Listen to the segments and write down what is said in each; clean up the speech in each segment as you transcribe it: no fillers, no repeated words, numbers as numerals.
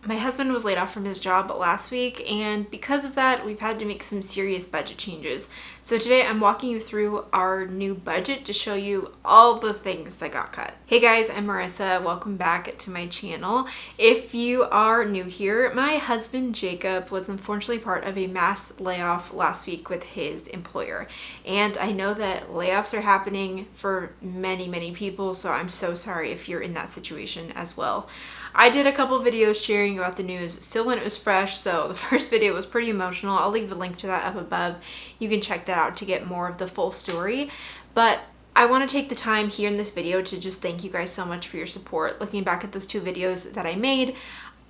My husband was laid off from his job last week, and because of that, we've had to make some serious budget changes. So today I'm walking you through our new budget to show you all the things that got cut. Hey guys, I'm Marissa. Welcome back to my channel. If you are new here, my husband Jacob was unfortunately part of a mass layoff last week with his employer. And I know that layoffs are happening for many people, so I'm so sorry if you're in that situation as well. I did a couple videos sharing about the news still when it was fresh, so the first video was pretty emotional. I'll leave a link to that up above. You can check that out to get more of the full story. But I want to take the time here in this video to just thank you guys so much for your support. Looking back at those two videos that I made,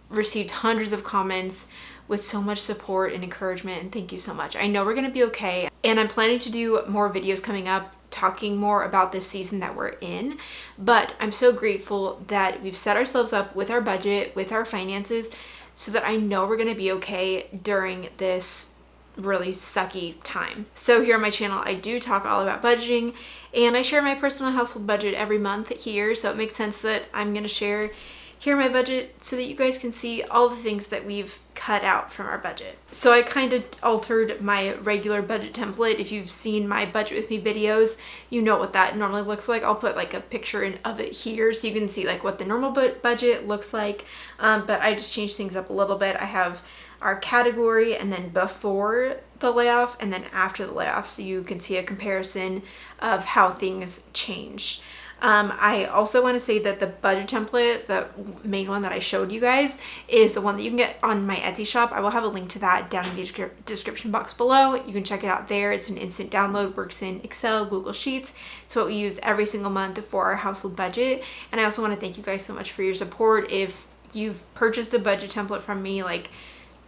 received hundreds of comments with so much support and encouragement, and thank you so much. I know we're going to be okay, and I'm planning to do more videos coming up talking more about this season that we're in, but I'm so grateful that we've set ourselves up with our budget, with our finances, so that I know we're going to be okay during this really sucky time. So here on my channel, I do talk all about budgeting, and I share my personal household budget every month here, so it makes sense that I'm going to share here my budget so that you guys can see all the things that we've cut out from our budget. So I kind of altered my regular budget template. If you've seen my budget with me videos, you know what that normally looks like. I'll put like a picture of it here so you can see like what the normal budget looks like. But I just changed things up a little bit. I have our category and then before the layoff and then after the layoff, so you can see a comparison of how things changed. I also want to say that the budget template, the main one that I showed you guys, is the one that you can get on my Etsy shop. I will have a link to that down in the description box below. You can check it out there. It's an instant download, works in Excel, Google Sheets. It's what we use every single month for our household budget. And I also want to thank you guys so much for your support. If you've purchased a budget template from me, like,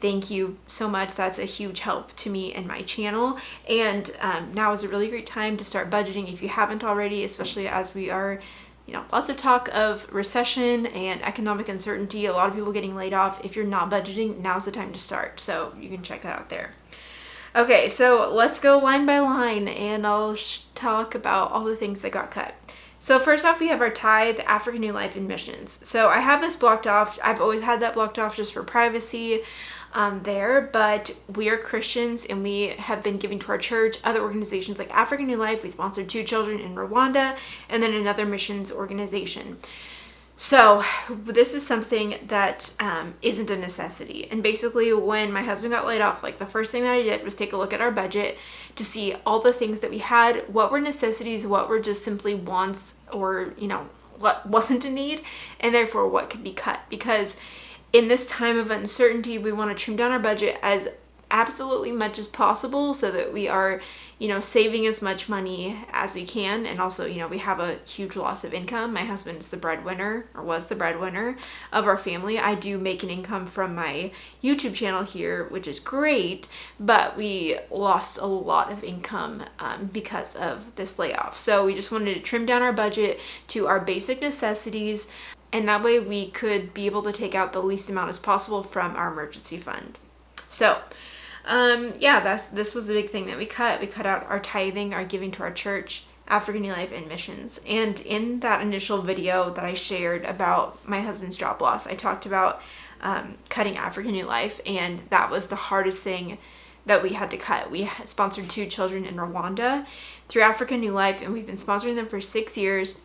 thank you so much. That's a huge help to me and my channel. And now is a really great time to start budgeting if you haven't already, especially as we are, lots of talk of recession and economic uncertainty, a lot of people getting laid off. If you're not budgeting, now's the time to start. So you can check that out there. Okay, so let's go line by line and I'll talk about all the things that got cut. So first off, we have our tithe, African New Life, and missions. So I have this blocked off. I've always had that blocked off just for privacy there, but we are Christians and we have been giving to our church, other organizations like African New Life. We sponsored 2 children in Rwanda, and then another missions organization. So this is something that isn't a necessity. And basically when my husband got laid off, like the first thing that I did was take a look at our budget to see all the things that we had, what were necessities, what were just simply wants, or, what wasn't a need, and therefore what could be cut. Because in this time of uncertainty, we want to trim down our budget as absolutely much as possible so that we are, saving as much money as we can. And also, we have a huge loss of income. My husband's the breadwinner, or was the breadwinner of our family. I do make an income from my YouTube channel here, which is great, but we lost a lot of income because of this layoff. So we just wanted to trim down our budget to our basic necessities, and that way we could be able to take out the least amount as possible from our emergency fund. So this was the big thing that we cut. We cut out our tithing, our giving to our church, African New Life, and missions. And in that initial video that I shared about my husband's job loss, I talked about cutting African New Life, and that was the hardest thing that we had to cut. We sponsored 2 children in Rwanda through African New Life, and we've been sponsoring them for 6 years.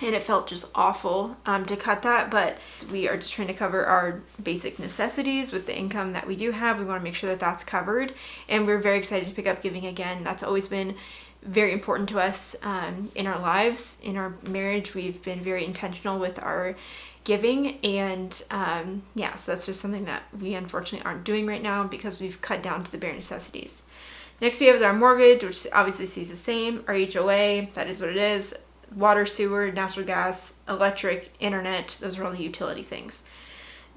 And it felt just awful to cut that, but we are just trying to cover our basic necessities with the income that we do have. We want to make sure that that's covered, and we're very excited to pick up giving again. That's always been very important to us in our lives. In our marriage, we've been very intentional with our giving, and so that's just something that we unfortunately aren't doing right now because we've cut down to the bare necessities. Next we have our mortgage, which obviously stays the same. Our HOA, that is what it is. Water, sewer, natural gas, electric, internet, those are all the utility things.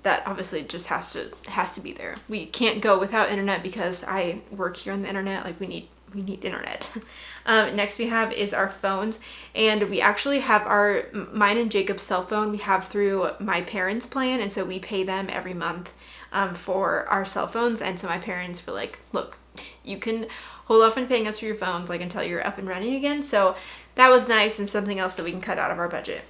That obviously just has to be there. We can't go without internet because I work here on the internet. Like we need internet. Next we have is our phones, and we actually have mine and Jacob's cell phone we have through my parents' plan, and so we pay them every month for our cell phones. And so my parents were like, look, you can hold off on paying us for your phones like until you're up and running again. So that was nice and something else that we can cut out of our budget.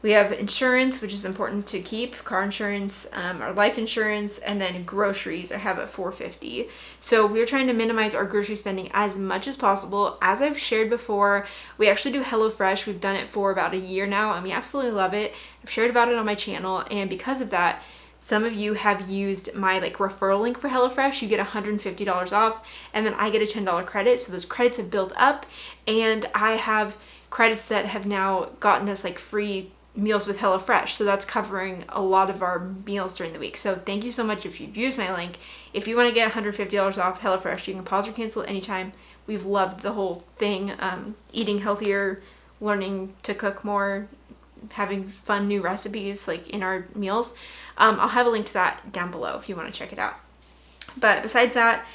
We have insurance, which is important to keep, car insurance, our life insurance, and then groceries I have at $4.50. So we're trying to minimize our grocery spending as much as possible. As I've shared before, we actually do HelloFresh. We've done it for about a year now, and we absolutely love it. I've shared about it on my channel, and because of that, some of you have used my referral link for HelloFresh. You get $150 off, and then I get a $10 credit. So those credits have built up, and I have credits that have now gotten us free meals with HelloFresh. So that's covering a lot of our meals during the week. So thank you so much if you've used my link. If you want to get $150 off HelloFresh, you can pause or cancel anytime. We've loved the whole thing. Eating healthier, learning to cook more, having fun new recipes in our meals. I'll have a link to that down below if you want to check it out. But besides that,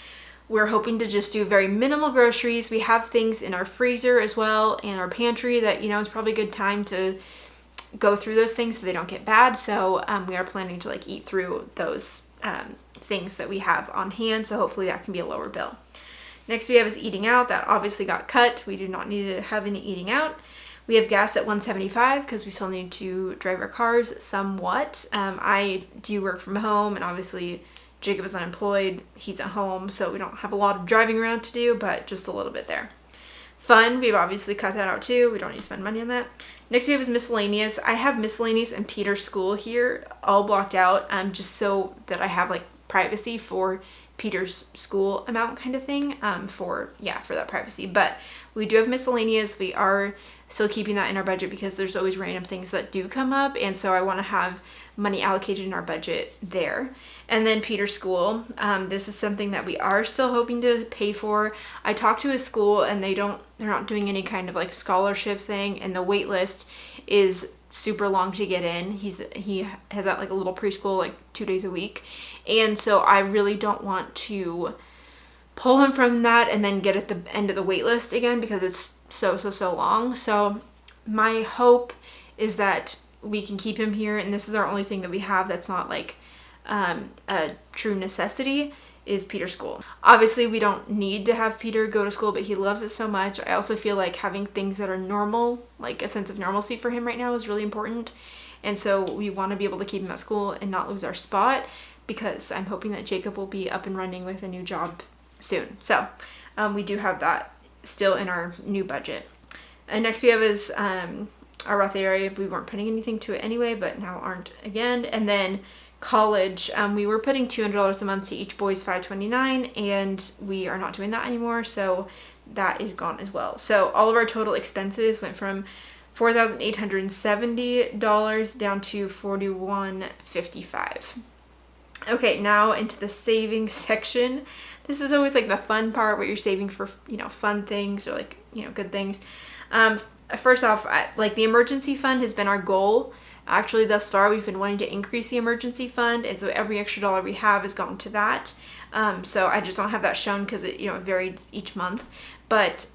we're hoping to just do very minimal groceries. We have things in our freezer as well and our pantry that, it's probably a good time to go through those things so they don't get bad. So we are planning to eat through those things that we have on hand. So hopefully that can be a lower bill. Next we have is eating out. That obviously got cut. We do not need to have any eating out. We have gas at $1.75 because we still need to drive our cars somewhat. I do work from home, and obviously Jacob is unemployed. He's at home, so we don't have a lot of driving around to do, but just a little bit there. Fun, we've obviously cut that out too. We don't need to spend money on that. Next we have is miscellaneous. I have miscellaneous and Peter's school here all blocked out just so that I have privacy for Peter's school amount kind of thing for that privacy. But we do have miscellaneous. We are still keeping that in our budget because there's always random things that do come up, and so I want to have money allocated in our budget there. And then Peter's school, this is something that we are still hoping to pay for. I talked to his school, and they're not doing any kind of scholarship thing, and the wait list is super long to get in. He has that a little preschool 2 days a week, and so I really don't want to pull him from that and then get at the end of the wait list again because it's so long. So my hope is that we can keep him here, and this is our only thing that we have that's not a true necessity is Peter's school. Obviously we don't need to have Peter go to school, but he loves it so much. I also feel having things that are normal, a sense of normalcy for him right now is really important, and so we want to be able to keep him at school and not lose our spot because I'm hoping that Jacob will be up and running with a new job soon. So we do have that still in our new budget. And next we have is our Roth area. We weren't putting anything to it anyway, but now aren't again. And then college, we were putting $200 a month to each boy's $529, and we are not doing that anymore, so that is gone as well. So all of our total expenses went from $4,870 down to $4,155. Okay, now into the savings section. This is always the fun part where you're saving for, fun things or good things. First off, the emergency fund has been our goal. Actually, thus far, we've been wanting to increase the emergency fund, and so every extra dollar we have has gone to that. So I just don't have that shown because it, varied each month. But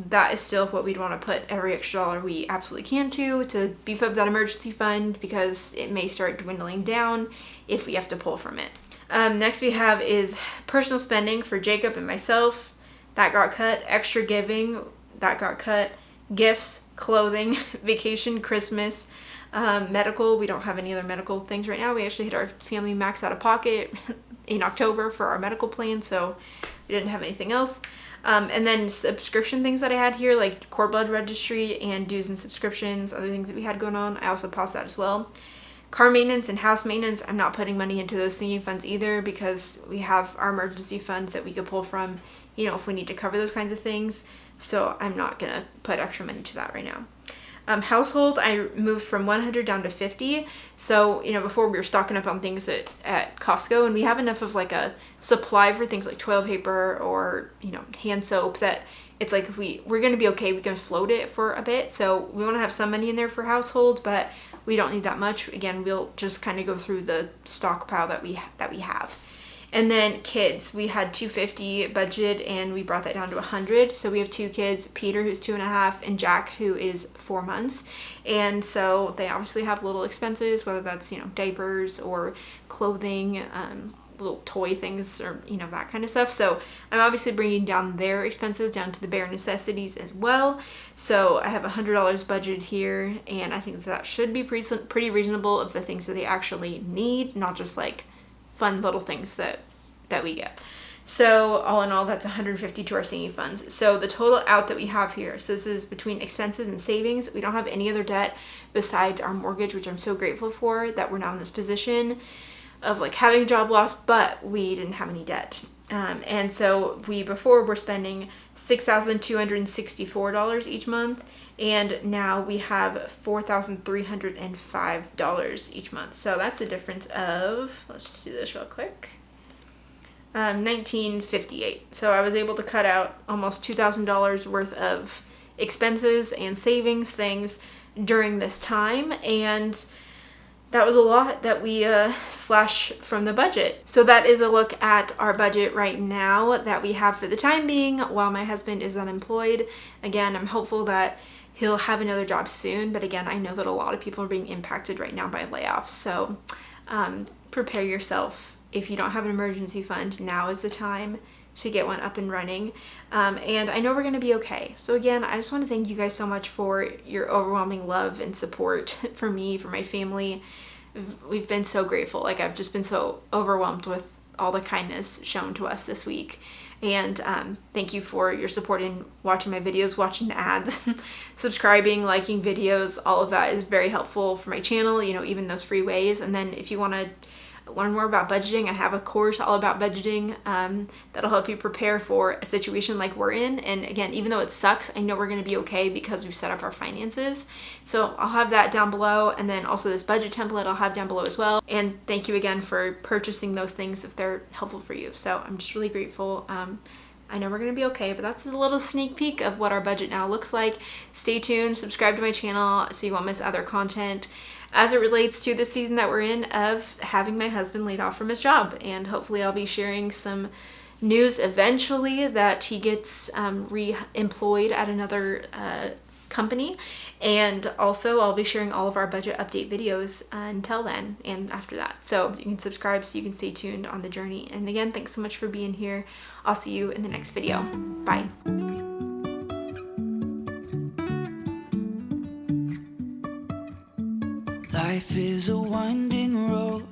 that is still what we'd want to put every extra dollar we absolutely can to beef up that emergency fund because it may start dwindling down if we have to pull from it. Next we have is personal spending for Jacob and myself. That got cut. Extra giving, that got cut. Gifts, clothing, vacation, Christmas, medical. We don't have any other medical things right now. We actually hit our family max out of pocket in October for our medical plan, so we didn't have anything else. And then subscription things that I had here, like cord blood registry and dues and subscriptions, other things that we had going on. I also paused that as well. Car maintenance and house maintenance, I'm not putting money into those thinking funds either because we have our emergency fund that we could pull from, if we need to cover those kinds of things. So I'm not going to put extra money to that right now. Household, I moved from 100 down to 50. So, before we were stocking up on things at Costco, and we have enough of a supply for things like toilet paper or, hand soap that it's if we're going to be okay, we can float it for a bit. So we want to have some money in there for household, but we don't need that much. Again, we'll just kind of go through the stockpile that we have. And then kids, we had $250 budget and we brought that down to $100. So we have 2 kids, Peter who's 2.5 and Jack who is 4 months. And so they obviously have little expenses, whether that's, diapers or clothing, little toy things or, that kind of stuff. So I'm obviously bringing down their expenses down to the bare necessities as well. So I have $100 budgeted here, and I think that should be pretty reasonable of the things that they actually need, not just like fun little things that we get. So all in all, that's $150 to our sinking funds. So the total out that we have here, so this is between expenses and savings. We don't have any other debt besides our mortgage, which I'm so grateful for that we're now in this position of like having a job loss, but we didn't have any debt. And so before were spending $6,264 each month, and now we have $4,305 each month. So that's a difference of, let's just do this real quick, $19.58. So I was able to cut out almost $2,000 worth of expenses and savings things during this time, and that was a lot that we slashed from the budget. So that is a look at our budget right now that we have for the time being while my husband is unemployed. Again, I'm hopeful that he'll have another job soon, but again, I know that a lot of people are being impacted right now by layoffs. So prepare yourself. If you don't have an emergency fund, now is the time to get one up and running. And I know we're going to be okay. So again, I just want to thank you guys so much for your overwhelming love and support for me, for my family. We've been so grateful. Like, I've just been so overwhelmed with all the kindness shown to us this week. And thank you for your support in watching my videos, watching the ads, subscribing, liking videos. All of that is very helpful for my channel, even those free ways. And then if you want to learn more about budgeting, I have a course all about budgeting that'll help you prepare for a situation like we're in. And again, even though it sucks, I know we're going to be okay because we've set up our finances. So I'll have that down below, and then also this budget template I'll have down below as well. And thank you again for purchasing those things if they're helpful for you. So I'm just really grateful. I know we're going to be okay, but that's a little sneak peek of what our budget now looks like. Stay tuned, subscribe to my channel so you won't miss other content as it relates to the season that we're in of having my husband laid off from his job. And hopefully I'll be sharing some news eventually that he gets re-employed at another company. And also I'll be sharing all of our budget update videos until then and after that. So you can subscribe so you can stay tuned on the journey. And again, thanks so much for being here. I'll see you in the next video. Bye. Life is a winding road,